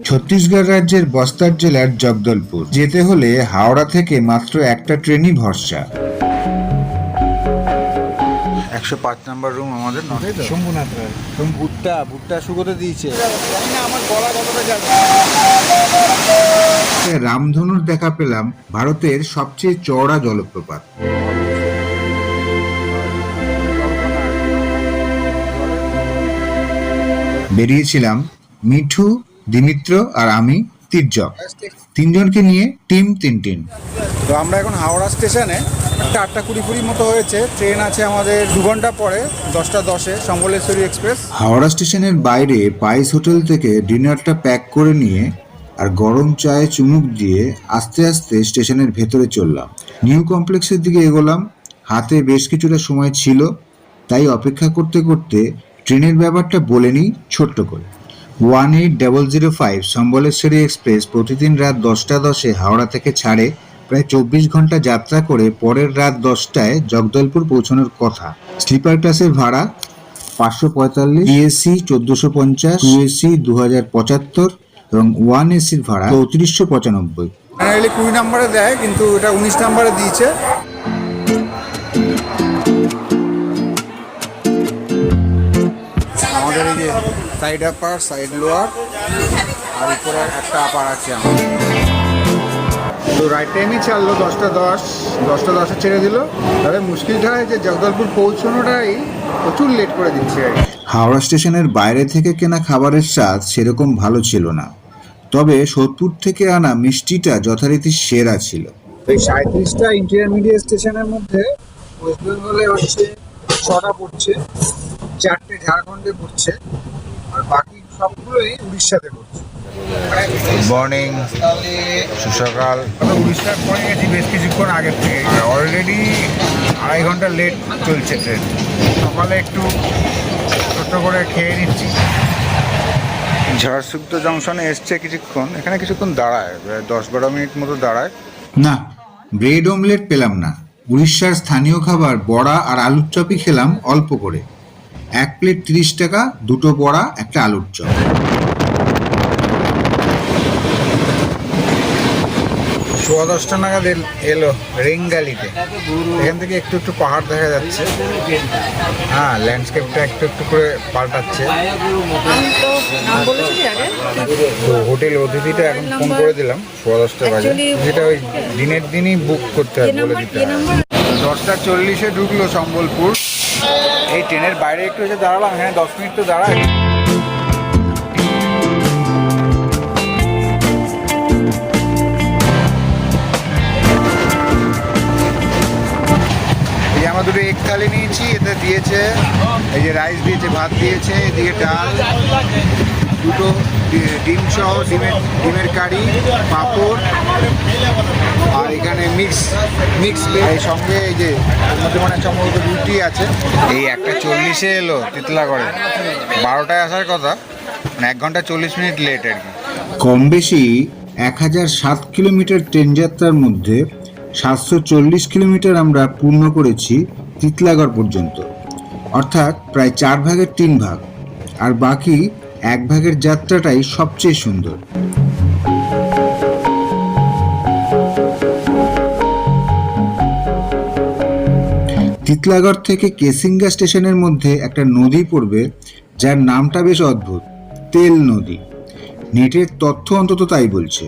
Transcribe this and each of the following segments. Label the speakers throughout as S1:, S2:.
S1: ছত্তিশগড় রাজ্যের বস্তার জেলার জগদলপুর যেতে হলে হাওড়া থেকে মাত্র একটা ট্রেনই ভরসা।
S2: 105 নম্বর রুম আমাদের
S3: শম্ভুনাথ রায়।
S2: ভুট্টা শুকোতে দিয়েছে। আমার গলা কতটা যাবে।
S1: রামধনুর দেখা পেলাম ভারতের সবচেয়ে চওড়া জলপ্রপাত। বেরিয়েছিলাম মিঠু, দিমিত্র আর আমি তির্যক, তিনজনকে নিয়ে টিম তিন।
S2: তো আমরা এখন হাওড়া স্টেশনে। 8:20 মতো হয়েছে। ট্রেন আছে আমাদের 2 ঘন্টা পরে 10:10-এ সম্বলেশ্বরী এক্সপ্রেস।
S1: হাওড়া স্টেশনের বাইরে পাইস হোটেল থেকে ডিনারটা প্যাক করে নিয়ে আর গরম চায়ে চুমুক দিয়ে আস্তে আস্তে স্টেশনের ভেতরে চললাম। নিউ কমপ্লেক্সের দিকে এগোলাম। হাতে বেশ কিছুটা সময় ছিল, তাই অপেক্ষা করতে করতে ট্রেনের ব্যাপারটা বলে নিই ছোট্ট করে। 1805 সম্বলেশ্বরী এক্সপ্রেস প্রতিদিন রাত 10:10-এ হাওড়া থেকে ছাড়ে। প্রায় 24 ঘন্টা যাত্রা করে পরের রাত 10টায় জগদলপুর পৌঁছানোর কথা। স্লিপার ক্লাসের ভাড়া 545, এসি 1450, 2AC 2075 এবং 1AC-র ভাড়া 3495।
S2: 20 নম্বরে দেয়, কিন্তু এটা 19 নম্বরে দিয়েছে। আমাদের এই যে সাইড আপার, সাইড লোয়ার আর উপরে একটা আপার আছে আমাদের। তো রাইট টাইমই ছাড়লো 10:10 ছেড়ে দিল। তবে মুশকিলটা হয় যে জগদলপুর পৌঁছানোটাই প্রচুর লেট করে দিচ্ছে।
S1: হাওড়া স্টেশনের বাইরে থেকে কেনা খাবারের স্বাদ সেরকম ভালো ছিল না, তবে সোদপুর থেকে আনা মিষ্টিটা যথারীতি সেরা ছিল।
S3: এই 37টা ইন্টারমিডিয়েট স্টেশনের মধ্যে ওয়েস্ট বেঙ্গলে হচ্ছে 6টা পড়ছে, 4টে ঝাড়খণ্ডে পড়ছে, আর বাকি সবগুলোই উড়িষ্যাতে পড়ছে।
S2: মর্নিং, সুসকাল। উড়িষ্যার পরে গেছি বেশ কিছুক্ষণ আগের থেকে। অলরেডি 2.5 ঘন্টা লেট চলছে ট্রেন। সকালে একটু ছোট্ট করে খেয়ে নিচ্ছি। ঝাড়সুগুদা জংশনে এসছে কিছুক্ষণ, এখানে কিছুক্ষণ দাঁড়ায়, 10-12 মিনিট মতো দাঁড়ায়।
S1: না, ব্রেড অমলেট পেলাম না। উড়িষ্যার স্থানীয় খাবার বড়া আর আলুর চপই খেলাম অল্প করে। 1 প্লেট 30 টাকা, 2টো বড়া, একটা আলুর চপ।
S2: 10:15 নাগাদ এলো রেঙ্গালিতে। এখান থেকে একটু একটু পাহাড় দেখা যাচ্ছে। হ্যাঁ, ল্যান্ডস্কেপটা একটু একটু করে পাল্টাচ্ছে। তো হোটেল অতিথিটা এখন ফোন করে দিলাম 10:15 বাজে। যেটা ওই দিনের দিনই বুক করতে হবে, বলে দিতে হবে। 10:40-এ ঢুকলো সম্বলপুর। এই ট্রেনের বাইরে একটু এসে দাঁড়ালাম, এখানে 10 মিনিট তো দাঁড়ায়। আমরা দুটো এগ থালি নিয়েছি। এতে দিয়েছে এই যে রাইস দিয়েছে, ভাত দিয়েছে, এদিকে ডাল, দুটো ডিম সহ ডিমের কারি, পাঁপড়, আর এখানে মিক্স এই সঙ্গে এই যে মধ্যে মানে সম্ভবত রুটি আছে। এই 1:40-এ এলো তিতলাগড়ে। 12টায় আসার কথা, মানে 1 ঘন্টা 40 মিনিট লেট আর কি।
S1: কম বেশি 1007 কিলোমিটার ট্রেন যাত্রার মধ্যে 740 কিলোমিটার আমরা পূর্ণ করেছি তিতলাগড় পর্যন্ত, অর্থাৎ প্রায় 4 ভাগের 3 ভাগ। আর বাকি 1 ভাগের যাত্রাটাই সবচেয়ে সুন্দর। তিতলাগড় থেকে কেসিঙ্গা স্টেশনের মধ্যে একটা নদী পড়বে, যার নামটা বেশ অদ্ভুত, তেল নদী। নেটের তথ্য অন্তত তাই বলছে।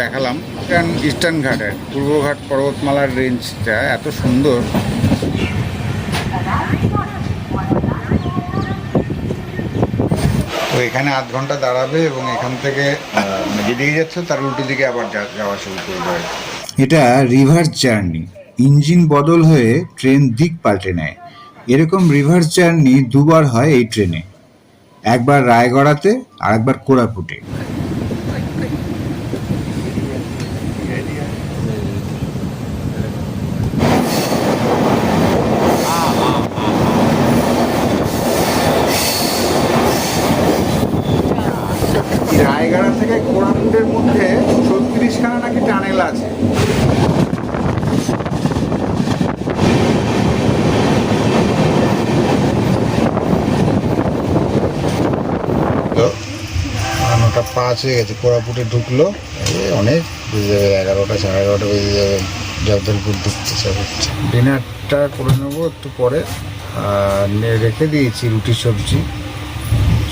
S2: দেখালাম ইস্টার্ন ঘাটের পূর্বঘাট পর্বতমালার রেঞ্জটা এত সুন্দর। তো এখানে 8 ঘন্টা দাঁড়াবে এবং এখান থেকে যেদিকে যাচ্ছে তার উল্টো দিকে আবার যাওয়া শুরু করবে।
S1: এটা রিভার্স জার্নি, ইঞ্জিন বদল হয়ে ট্রেন দিক পাল্টে নেয়। এরকম রিভার্স জার্নি দুবার হয় এই ট্রেনে, একবার রায়গড়াতে আর একবার কোরাপুটে।
S2: রায়গড়া থেকে কোরাপুটের মধ্যে 36খানা নাকি টানেল আছে। নটা 5 হয়ে গেছে, কোরাপুটে ঢুকলো, অনেক বেজে যাবে, 11টা 11:30 বেজে যাবে। জগদলপুর ঢুকতে সব হচ্ছে। ডিনারটা করে নেবো একটু পরে, রেখে দিয়েছি রুটি সবজি,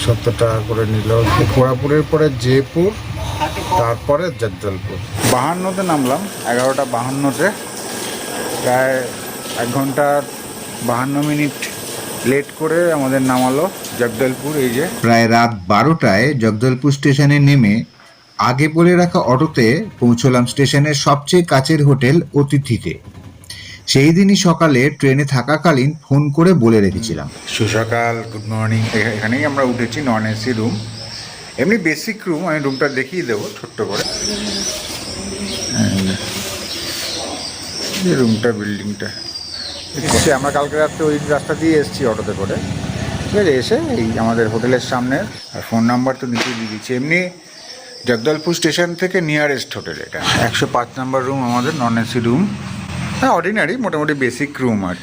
S2: 70 টাকা করে নিল। কোরাপুরের পরে জয়পুর, তারপরে জগদলপুর। 52তে নামলাম, 11টা 52তে, প্রায় 1 ঘন্টা 52 মিনিট লেট করে আমাদের নামালো জগদলপুর। এই যে
S1: প্রায় রাত 12টায় জগদলপুর স্টেশনে নেমে আগে বলে রাখা অটোতে পৌঁছলাম স্টেশনের সবচেয়ে কাছের হোটেল অতিথিতে। সেই দিনই সকালে ট্রেনে থাকাকালীন ফোন করে বলে রেখেছিলাম।
S2: সুসকাল, গুড মর্নিং। এখানেই আমরা উঠেছি, নন এসি রুম, এমনি বেসিক রুম। আমি রুমটা দেখিয়ে দেবো ছোট্ট করে। এই রুমটা, বিল্ডিংটা এসে আমরা কালকে রাত্রে ওই রাস্তা দিয়ে এসেছি অটোতে করে, ঠিক আছে। এসে এই আমাদের হোটেলের সামনে, আর ফোন নাম্বার তো নিচে দিয়ে দিচ্ছি। এমনি জগদলপুর স্টেশন থেকে নিয়ারেস্ট হোটেল এটা। 105 নম্বর রুম আমাদের, নন এসি রুম। হ্যাঁ, অর্ডিনারি, মোটামুটি বেসিক রুম। আর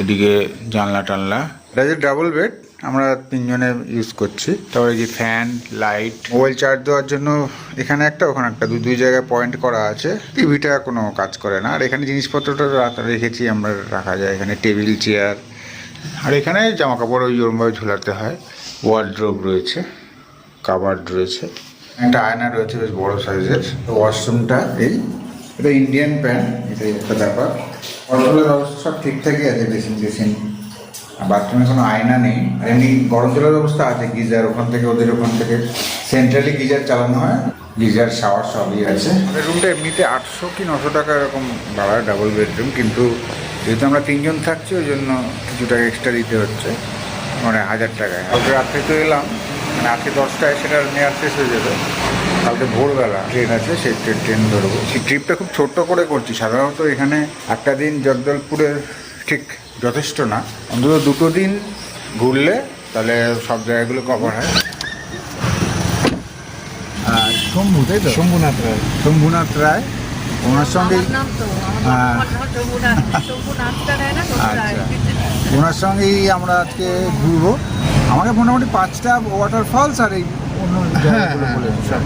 S2: এদিকে জানলা টানলা, এটা যে ডাবল বেড, আমরা 3 জনে ইউজ করছি। তারপরে এই যে ফ্যান, লাইট, মোবাইল চার্জ দেওয়ার জন্য এখানে একটা, ওখানে একটা, দুই জায়গায় পয়েন্ট করা আছে। টিভিটা কোনো কাজ করে না। আর এখানে জিনিসপত্রটা রেখেছি আমরা, রাখা যায় এখানে, টেবিল, চেয়ার। আর এখানে জামা কাপড় ওই ওরমভাবে ঝোলাতে হয়। ওয়ার্ড্রোব রয়েছে, কাবার্ড রয়েছে, একটা আয়না রয়েছে বেশ বড় সাইজের। ওয়াশরুমটা এটা ইন্ডিয়ান প্যান, এটাই একটা ব্যাপার। কন্ট্রোলের ব্যবস্থা সব ঠিকঠাকই আছে, বেসিন। আর বাথরুমে কোনো আয়না নেই। আর এমনি গরম জলের ব্যবস্থা আছে, গিজার ওখান থেকে, ওদের ওখান থেকে সেন্ট্রালি গিজার চালানো হয়, গিজার, শাওয়ার সবই আছে। আমাদের রুমটা এমনিতে 800 কি 900 টাকা এরকম ভাড়া, ডাবল বেডরুম। কিন্তু যেহেতু আমরা 3 জন থাকছি, ওই জন্য কিছু টাকা এক্সট্রা দিতে হচ্ছে, মানে 1000 টাকায়। কালকে রাত্রে তো এলাম, মানে আজকে 10টায় সেটা নেওয়ার শেষ হয়ে যাবে। কালকে ভোরবেলা ট্রেন আছে, সেই ট্রেন ধরবো। সেই ট্রিপটা খুব ছোট্ট করে করছি। সাধারণত এখানে একটা দিন জগদলপুরের ঠিক যথেষ্ট না, অন্তত 2 দিন ঘুরলে তাহলে সব জায়গাগুলো কভার হয়। শম্ভু, তাই তো? শম্ভুনাথ রায়, ওনার সঙ্গে, আচ্ছা, ওনার সঙ্গেই আমরা আজকে ঘুরবো। আমাকে মোটামুটি 5টা ওয়াটারফলস আর এই অন্য জায়গাগুলো বলে সব।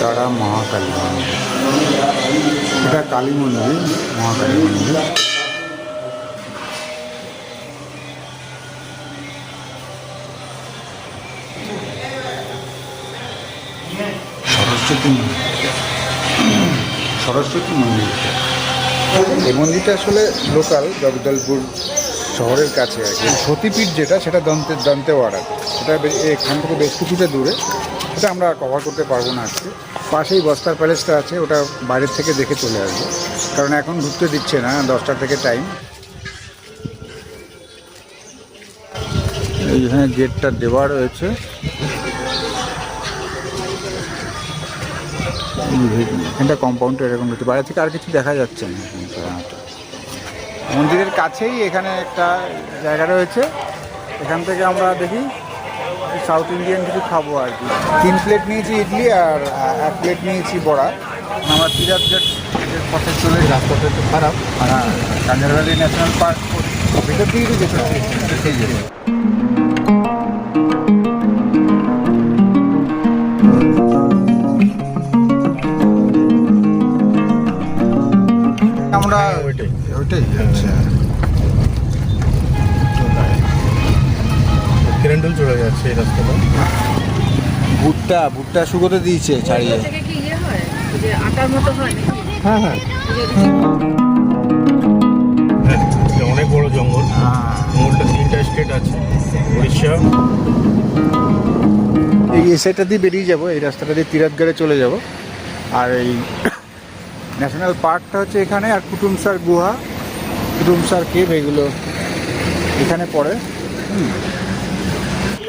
S2: তারা মহাকালী মন্দির, এটা কালী মন্দির, মহাকালী মন্দির। সরস্বতী মন্দির। এই মন্দিরটা আসলে লোকাল, জগদলপুর শহরের কাছে আর কি। সতীপীঠ যেটা, সেটা দন্তেওয়াড়া, সেটা এখান থেকে বেশ কিছুটা দূরে। এটা আমরা কভার করতে পারবো না আজকে। পাশেই বস্তার প্যালেসটা আছে, ওটা বাইরের থেকে দেখে চলে আসবো, কারণ এখন ঢুকতে দিচ্ছে না, 10টা থেকে টাইম। এইখানে গেটটা দেওয়া রয়েছে, এখানটা কম্পাউন্ডটা এরকম রয়েছে, বাইরে থেকে আর কিছু দেখা যাচ্ছে না। মন্দিরের কাছেই এখানে একটা জায়গা রয়েছে, এখান থেকে আমরা দেখি সাউথ ইন্ডিয়ান কিছু খাবো আর কি। 3 প্লেট নিয়েছি ইডলি আর 1 প্লেট নিয়েছি বড়া। আমরা তিরাজঘাটের পথে চলে, রাস্তাটা একটু খারাপ। কাঞ্জারভ্যালি ন্যাশনাল পার্ক ভিতর দিকে যেতে
S4: ব্যান্ডেল চলে যাচ্ছে এই রাস্তাটা।
S2: ভুট্টা শুকোতে দিয়েছে ছাড়িয়ে।
S5: ওগুলো থেকে কি ইয়ে হয় যে আটার মতো হয় নাকি?
S4: হ্যাঁ হ্যাঁ
S5: এই যে
S4: হ্যাঁ, এটা অনেক বড় জঙ্গল। জঙ্গলটা 3টা স্টেট আছে, উড়িষ্যা।
S2: এই সাইডটা দিয়ে বেরিয়ে যাব, এই রাস্তাটা দিয়ে তিরাতগড়ে চলে যাব। আর এই ন্যাশনাল পার্কটা হচ্ছে এখানে, আর কুটুমসার গুহা, কুটুমসার কেভ এগুলো এখানে পড়ে।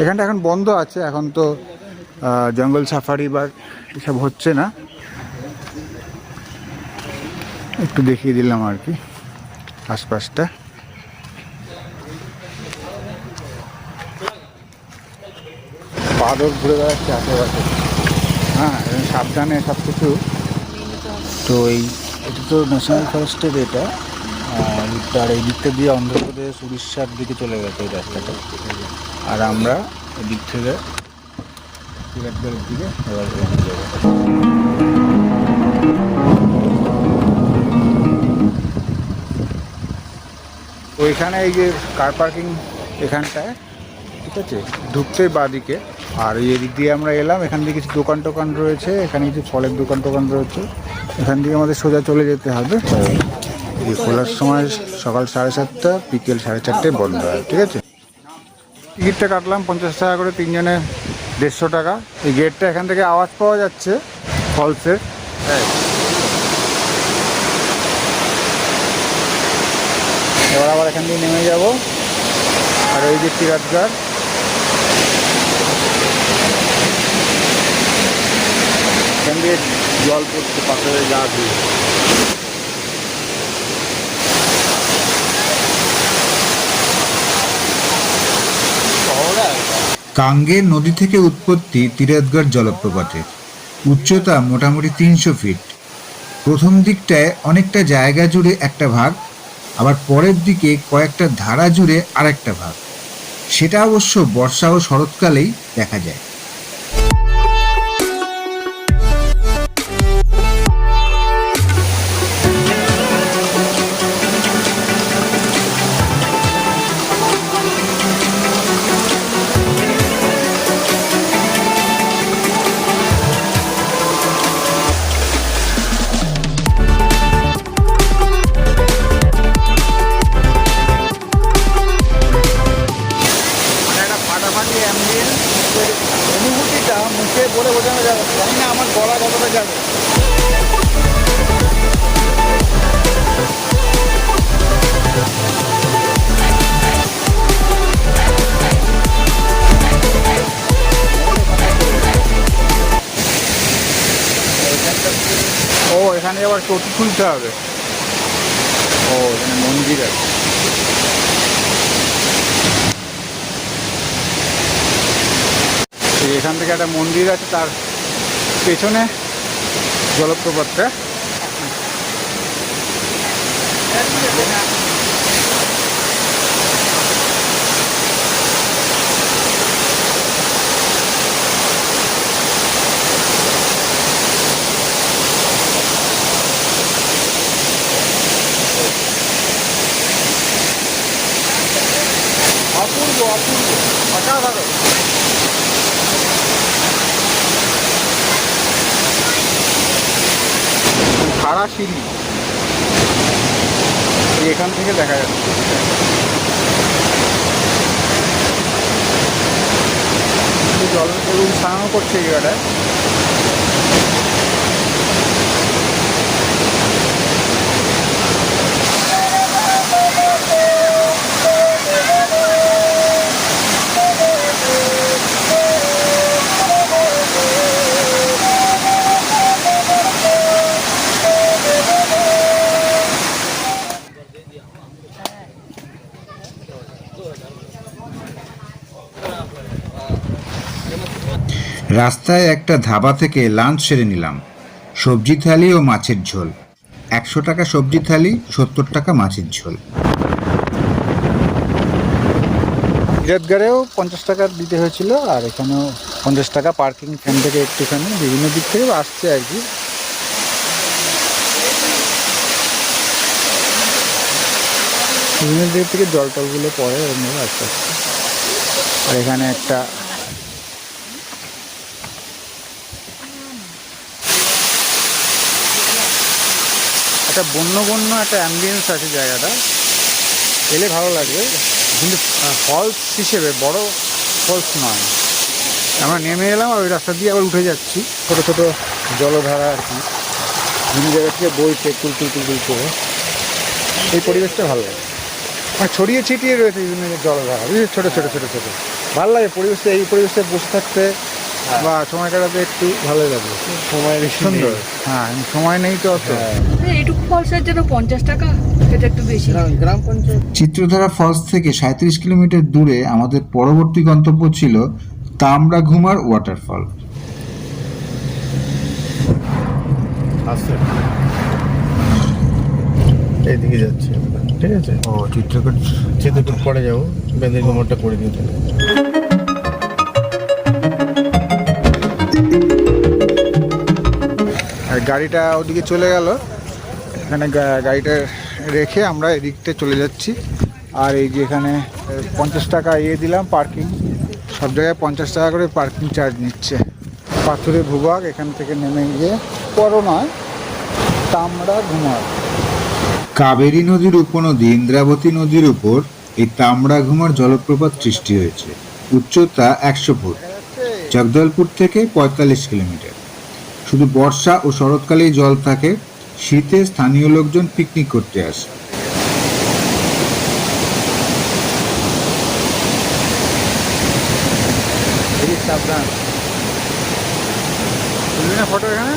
S2: এখানটা এখন বন্ধ আছে, এখন তো জঙ্গল সাফারি বা এসব হচ্ছে না। একটু দেখিয়ে দিলাম আর কি আশপাশটা। বাদর ঘুরে বেড়াচ্ছে আশেপাশে। হ্যাঁ, সাবধানে সব কিছু। তো এটা তো ন্যাশনাল ফরেস্টের এটা, আর এই দিকটা দিয়ে অন্ধ্রপ্রদেশ উড়িষ্যার দিকে চলে গেছে এই রাস্তাটা। আর আমরা এদিক থেকে তিরাতগড়ের দিকে এবার এগিয়ে যাবো। ওইখানে এই যে কার পার্কিং এখানটায়, ঠিক আছে, ঢুকতে বাঁদিকে। আর এই দিক দিয়ে আমরা এলাম, এখান দিয়ে কিছু দোকান টোকান রয়েছে, এখানে কিছু ফলের দোকান টোকান রয়েছে। এখান থেকে আমাদের সোজা চলে যেতে হবে। এই খোলার সময় সকাল 7:30, বিকেল 4:30 বন্ধ হয়, ঠিক আছে। টিকিটটা কাটলাম 50 টাকা করে, 3 জনে 150 টাকা। এই গেটটা এখান থেকে আওয়াজ পাওয়া যাচ্ছে ফলসের। এবার আবার এখান দিয়ে নেমে যাব। আর ওই যে তিরাতগড়, এখান দিয়ে জল পড়ছে পাথরে গা ধুয়ে।
S1: কাঙ্গের নদী থেকে উৎপত্তি তিরাতগড় জলপ্রপাতের। উচ্চতা মোটামুটি 300 ফিট। প্রথম দিকটায় অনেকটা জায়গা জুড়ে একটা ভাগ, আবার পরের দিকে কয়েকটা ধারা জুড়ে আরেকটা ভাগ। সেটা অবশ্য বর্ষা ও শরৎকালেই দেখা যায়।
S2: ফাটাফাটি অ্যাম্বিয়েন্স অনুভূতিটা মুখে বলে বোঝানো যাবে না। জানি না আমার গলা কতটা যাবে। ও এখানে আবার চটি খুলতে হবে। ও এখানে মন্দির আছে। এখান থেকে একটা মন্দির আছে, তার পেছনে জলপ্রপাতটা। অপূর্ব অপূর্ব, অসাধারণ। খাড়া সিঁড়ি এখান থেকে দেখা যাচ্ছে। জল স্নান করছে এই জায়গাটায়।
S1: রাস্তায় একটা ধাবা থেকে লাঞ্চ সেরে নিলাম। সবজি থালি ও মাছের ঝোল। 100 টাকা সবজি থালি, 70 টাকা মাছের ঝোল।
S2: তিরাতগড়েও 50 টাকা দিতে হয়েছিল, আর এখানেও 50 টাকা পার্কিং। এখান থেকে একটুখানি বিভিন্ন দিক থেকে আসছে আর কি। বিভিন্ন দিক থেকে জল টলগুলো পড়ে, এর মধ্যে আস্তে আস্তে আর এখানে একটা বন্য বন্য একটা অ্যাম্বিয়েন্স আছে জায়গাটা, এলে ভালো লাগবে, কিন্তু ফলস হিসেবে বড় ফলস নয়। আমরা নেমে এলাম আর ওই রাস্তা দিয়ে আবার উঠে যাচ্ছি, ছোটো ছোটো জলধারা আর কি, বিভিন্ন জায়গা থেকে বইছে কুলকুল কুলকুল করে। এই পরিবেশটা ভালো লাগে, মানে ছড়িয়ে ছিটিয়ে রয়েছে বিভিন্ন জলধারা, বুঝলি, ছোটো ছোটো ছোটো ছোটো। ভালো লাগে পরিবেশটা, এই পরিবেশে বসে থাকতে বা সময় কাটাতে একটু ভালোই লাগবে, সময় সুন্দর। হ্যাঁ, সময় নেই তো অত।
S5: এইটুকু ফলসের জন্য 50 টাকা, এটা একটু বেশি।
S4: গ্রাম পঞ্চায়েত
S1: চিত্রধারা ফলস থেকে 37 কিলোমিটার দূরে আমাদের পরবর্তী গন্তব্য ছিল তামরাঘুমার ওয়াটারফল।
S4: আছে, এইদিকে যাচ্ছি আমরা, ঠিক আছে।
S2: ও, চিত্রকূট
S4: চিত্রকূট পরে যাবো, বেঁধে ঘুমোরটা করে দিতে।
S2: আর গাড়িটা ওদিকে চলে গেল, এখানে গাড়িটা রেখে আমরা এদিকতে চলে যাচ্ছি। আর এই যে এখানে 50 টাকা দিলাম পার্কিং, সব জায়গায় 50 টাকা করে পার্কিং চার্জ নিচ্ছে। পাথুরে ভূভাগ, এখান থেকে নেমে গিয়ে বড় নয়, তামরাঘুমার।
S1: কাবেরী নদীর উপনদী ইন্দ্রাবতী নদীর উপর এই তামরাঘুমার জলপ্রপাত সৃষ্টি হয়েছে। উচ্চতা 100 ফুট, জগদলপুর থেকে 45 কিলোমিটার। শুধু বর্ষা ও শরৎকালেই জল থাকে, শীতে স্থানীয় লোকজন পিকনিক করতে আসে।
S2: সাবধান, তুলবি না ফটো এখানে?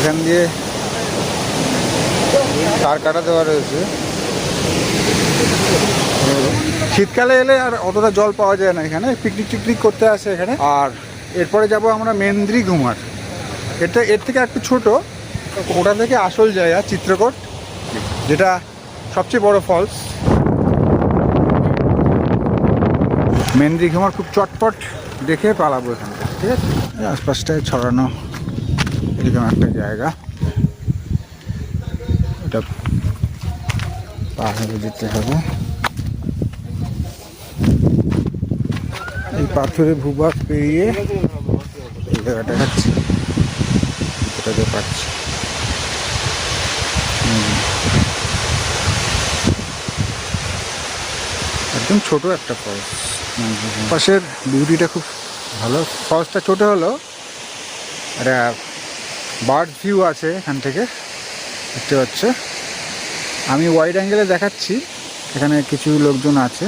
S2: এখান দিয়ে তার কাটা দেওয়া রয়েছে। শীতকালে এলে আর অতটা জল পাওয়া যায় না, এখানে পিকনিক টিকনিক করতে আসে এখানে। আর এরপরে যাব আমরা মেন্দ্রিঘুমার, এর থেকে একটু ছোট, ওটা থেকে আসল জায়গা চিত্রকূট, যেটা সবচেয়ে বড় ফলস। মেন্দ্রিঘুমার খুব চটপট দেখে পালাবো এখান থেকে, ঠিক আছে। আশপাশটায় ছড়ানো এরকম একটা জায়গা, এটা পার হয়ে যেতে হবে। এই পাথরের ভূভাগ পেরিয়ে এই জায়গাটা যাচ্ছি, এটাতে পাচ্ছি। একদম ছোট একটা ফলস, পাশের বিউটিটা খুব ভালো। ফলসটা ছোট হলো, একটা বার্ড ভিউ আছে এখান থেকে, দেখতে পাচ্ছে। আমি ওয়াইড অ্যাঙ্গেলে দেখাচ্ছি, এখানে কিছু লোকজন আছে,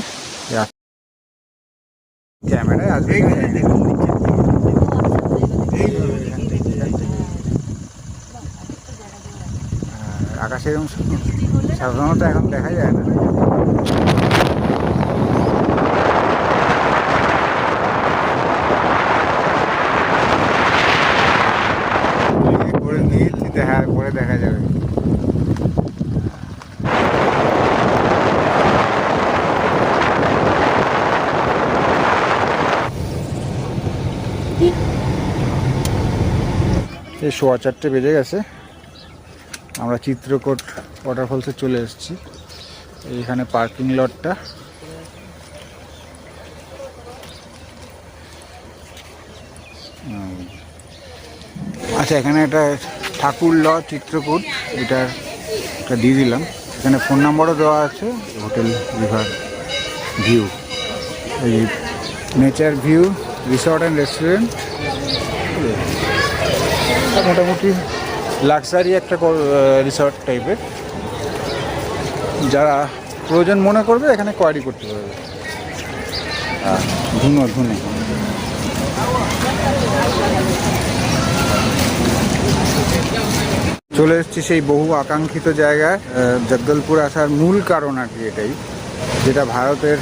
S2: ক্যামেরায় আসবে। আকাশে এরকম সাধারণত এখন দেখা যায় না। হ্যাঁ, পরে দেখা যাবে। এই 4:15 বেজে গেছে, আমরা চিত্রকূট ওয়াটারফলসে চলে এসেছি। এইখানে পার্কিং লটটা, আচ্ছা এখানে একটা ঠাকুর ল চিত্রকূট, এটা দিয়ে দিলাম। এখানে ফোন নাম্বারও দেওয়া আছে, হোটেল রিভার ভিউ, এই nature view resort and restaurant, মোটামুটি লাক্সারি একটা রিসর্ট টাইপের। যারা প্রয়োজন মনে করবে এখানে কোয়ারি করতে পারবে। ধুনে চলে এসেছি সেই বহু আকাঙ্ক্ষিত জায়গায়। জগদলপুর আসার মূল কারণ আর কি এটাই, যেটা ভারতের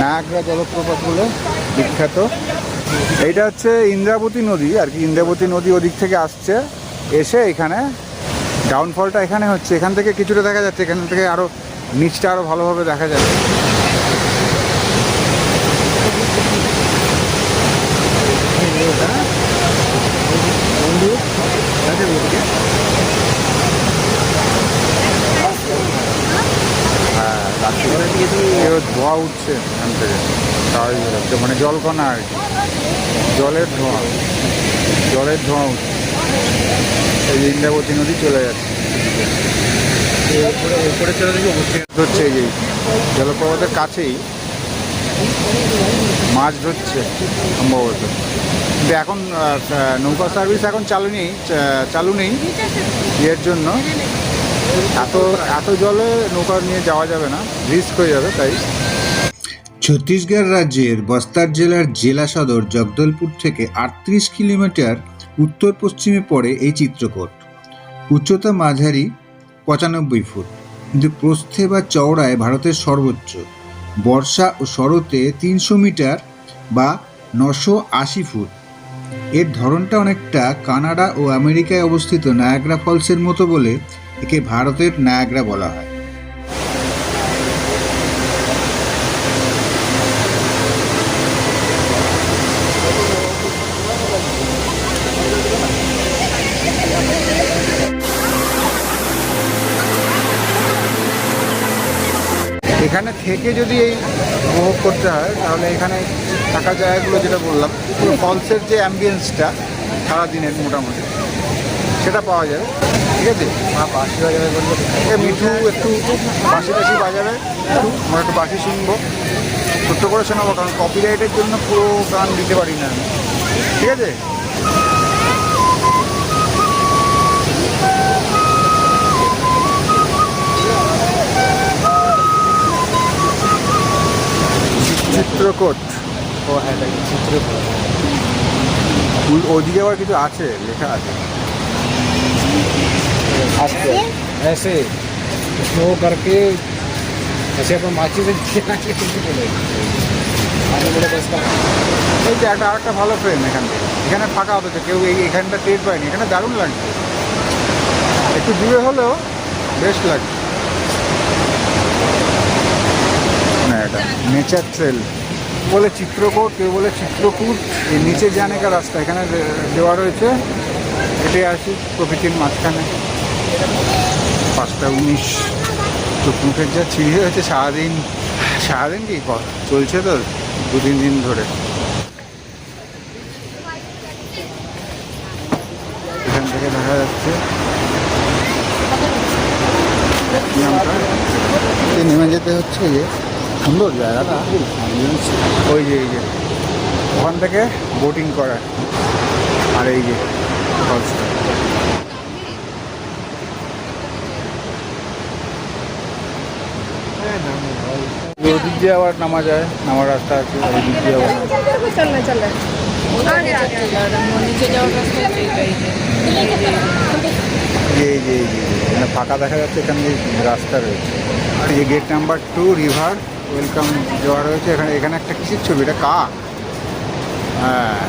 S2: নায়াগ্রা জলপ্রপাত বলে বিখ্যাত। এইটা হচ্ছে ইন্দ্রাবতী নদী আর কি। ইন্দ্রাবতী নদী ওদিক থেকে আসছে, এসে এখানে ডাউনফলটা এখানে হচ্ছে। এখান থেকে কিছুটা দেখা যাচ্ছে, এখান থেকে আরও নিচটা আরও ভালোভাবে দেখা যাচ্ছে। হ্যাঁ, ধোঁয়া উঠছে এখান থেকে, মানে জলকণা আর কি, জলের ধোঁয়া উঠছে। এই যে ইন্দ্রাবতী নদী চলে যাচ্ছে
S4: এরপরে চলে দেখি অবশ্যই
S2: ধরছে, এই যে জলপ্রপাতের কাছেই মাছ ধরছে সম্ভবত। কিন্তু এখন নৌকা সার্ভিস এখন চালু নেই এর জন্য। এত জলে নৌকা নিয়ে যাওয়া যাবে না, রিস্ক হয়ে যাবে। তাই
S1: ছত্তিশগড় রাজ্যের বস্তার জেলার জেলা সদর জগদলপুর থেকে 38 কিলোমিটার উত্তর পশ্চিমে পড়ে এই চিত্রকূট। উচ্চতা মাঝারি 95 ফুট, কিন্তু প্রস্থে বা চওড়ায় ভারতের সর্বোচ্চ। বর্ষা ও শরতে 300 মিটার বা 980 ফুট। এর ধরনটা অনেকটা কানাডা ও আমেরিকায় অবস্থিত নায়াগ্রা ফলসের মতো বলে একে ভারতের নায়াগ্রা বলা হয়।
S2: এখানে থেকে যদি এই উপভোগ করতে হয় তাহলে এখানে থাকার জায়গাগুলো যেটা বললাম, পুরো ফলসের যে অ্যাম্বিয়েন্সটা সারাদিনের মোটামুটি সেটা পাওয়া যাবে। ঠিক আছে, বাঁশি বাজাবে বলবো, মিঠু একটু বাঁশি বাজাবে, আমরা একটু বাঁশি শুনবো, ছোট্ট করে শোনাবো, কারণ কপিরাইটের জন্য পুরো গান দিতে পারি না আমি। ঠিক আছে, চিত্রকূট। ও হ্যাঁ, চিত্রকূট। ওদিকে আবার কিছু আছে, লেখা আছে।
S3: ऐसे स्लो करके ऐसे अपन माची से
S2: এই যে আরেকটা ভালো ফ্রেম এখান থেকে, এখানে ফাঁকা হতো, কেউ এখানটা টের পায়নি। এখানে দারুণ লাগছে, একটু দূরে হলেও বেশ লাগছে। না, এটা নেচার ট্রেল বলে চিত্রকূট, কেউ বলে চিত্রকূট। এর নিচে জানে কা রাস্তা এখানে দেওয়া রয়েছে, হেঁটে আসি প্রকৃতির মাঝখানে। 5:19। চোখ মুখের যা ছিঁড়ে হয়েছে সারাদিন কি চলছে তো 2-3 দিন ধরে। এখান থেকে দেখা যাচ্ছে নেমে যেতে হচ্ছে। যে সুন্দর জায়গাটা, ওই যে ওখান থেকে বোটিং করা, আর এই যে ফলসটা। ওদিক দিয়ে আবার নামা যায়, নামার রাস্তা আছে, ওই দিক দিয়ে আবার এখানে ফাঁকা দেখা যাচ্ছে, এখানে রাস্তা রয়েছে। আর এই যে গেট নাম্বার 2 রিভার ওয়েলকাম দেওয়া রয়েছে। এখানে একটা কিসের ছবি, এটা কাক। হ্যাঁ,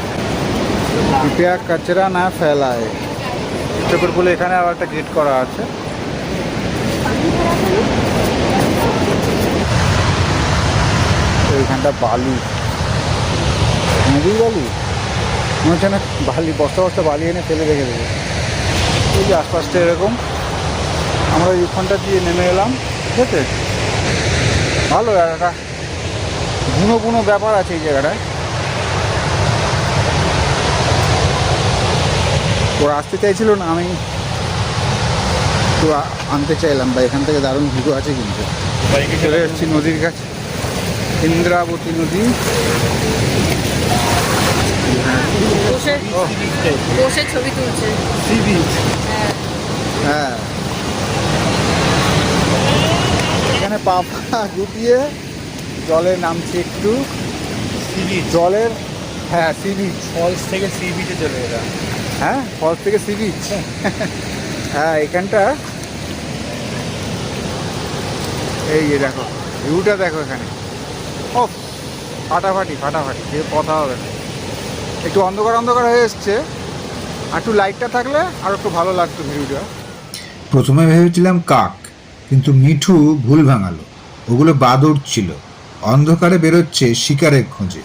S2: কৃপয়া কাচরা না ফেলায় চিত্রকূট বলে এখানে আবার একটা গেট করা আছে। এইখানটা বালু, নদীর বালু মনে হচ্ছে না, বস্তা বালি এনে ফেলে রেখে দেবে। এই যে আশপাশটা এরকম। আমরা এইখানটা দিয়ে নেমে এলাম। ঠিক আছে, ভালো একটা বুনো ব্যাপার আছে এই জায়গাটায়। ওরা আসতে চাইছিল না, আমি তো আনতে চাইলাম। বা এখান থেকে দারুণ ভিউ আছে, কিন্তু চলে এসেছি নদীর কাছে, ইন্দ্রাবতী নদী।
S5: বসে ছবি তুলছে।
S2: হ্যাঁ, এখানে পা গুটিয়ে জলে নামছে একটু, জলের। হ্যাঁ, সি বিচ,
S4: ফলস থেকে সি বিচে চলে এলাম।
S2: হ্যাঁ, ফলস থেকে সি বিচ। হ্যাঁ, এখানটা এই যে দেখো ভিউটা দেখো এখানে। ও ফাটাফাটি, কেউ কথা হবে না।
S3: একটু অন্ধকার অন্ধকার হয়ে এসছে, আর একটু লাইটটা থাকলে আর একটু ভালো লাগতো ভিউটা।
S1: প্রথমে ভেবেছিলাম কাক, কিন্তু মিঠু ভুল ভাঙালো, ওগুলো বাদুড় ছিল। অন্ধকারে বেরোচ্ছে শিকারের খোঁজে।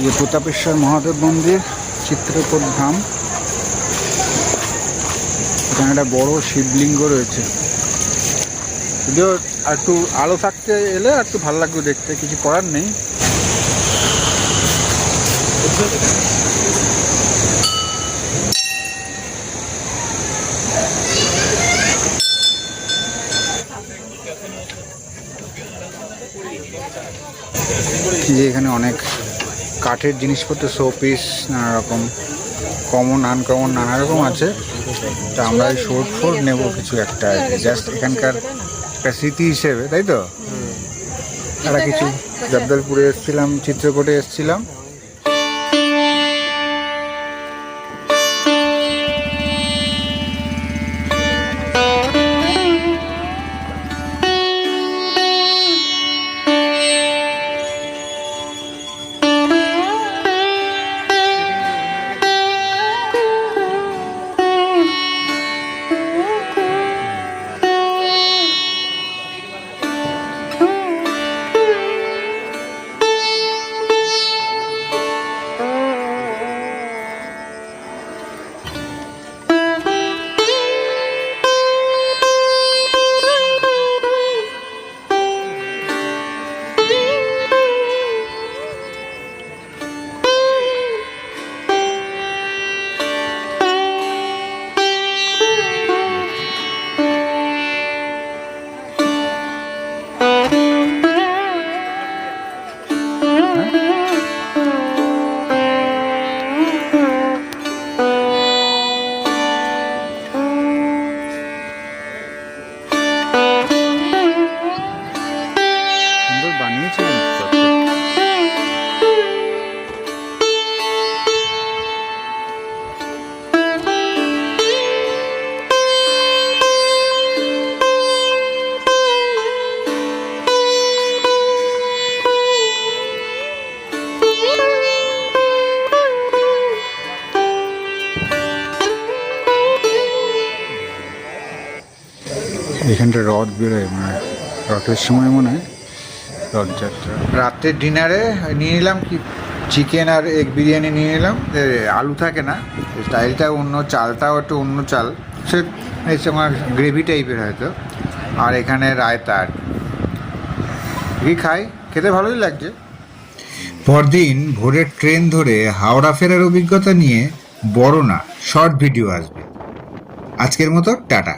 S3: যে প্রতাপেশ্বর মহাদেব মন্দির, চিত্রকূট ধাম, এখানে একটা বড় শিবলিঙ্গ রয়েছে। যদিও আর একটু আলো থাকতে এলে আর একটু ভালো লাগবে দেখতে, কিছু করার নেই। যে এখানে অনেক কাঠের জিনিসপত্র, শোপিস, নানা রকম কমন আনকমন নানা রকম আছে। তা আমরা এই শোট ফোট নেবো কিছু একটা, জাস্ট এখানকার একটা স্মৃতি হিসেবে, তাই তো? আর কিছু জগদলপুরে এসেছিলাম, চিত্রকূটে এসেছিলাম। সুন্দর বানিয়েছিলেন এখানটা রথ বেরোয়, মানে রথের সময় মনে হয় রথযাত্রা। রাতের ডিনারে নিয়ে নিলাম কি চিকেন আর এগ বিরিয়ানি নিয়ে নিলাম। আলু থাকে না, স্টাইলটা অন্য, চালটাও একটু অন্য চাল, সে আমার গ্রেভি টাইপের হয়তো। আর এখানে রায়তা আর কি খাই, খেতে ভালোই লাগছে।
S1: পরদিন ভোরের ট্রেন ধরে হাওড়া ফেরার অভিজ্ঞতা নিয়ে বড় না শর্ট ভিডিও আসবে। আজকের মতো টাটা।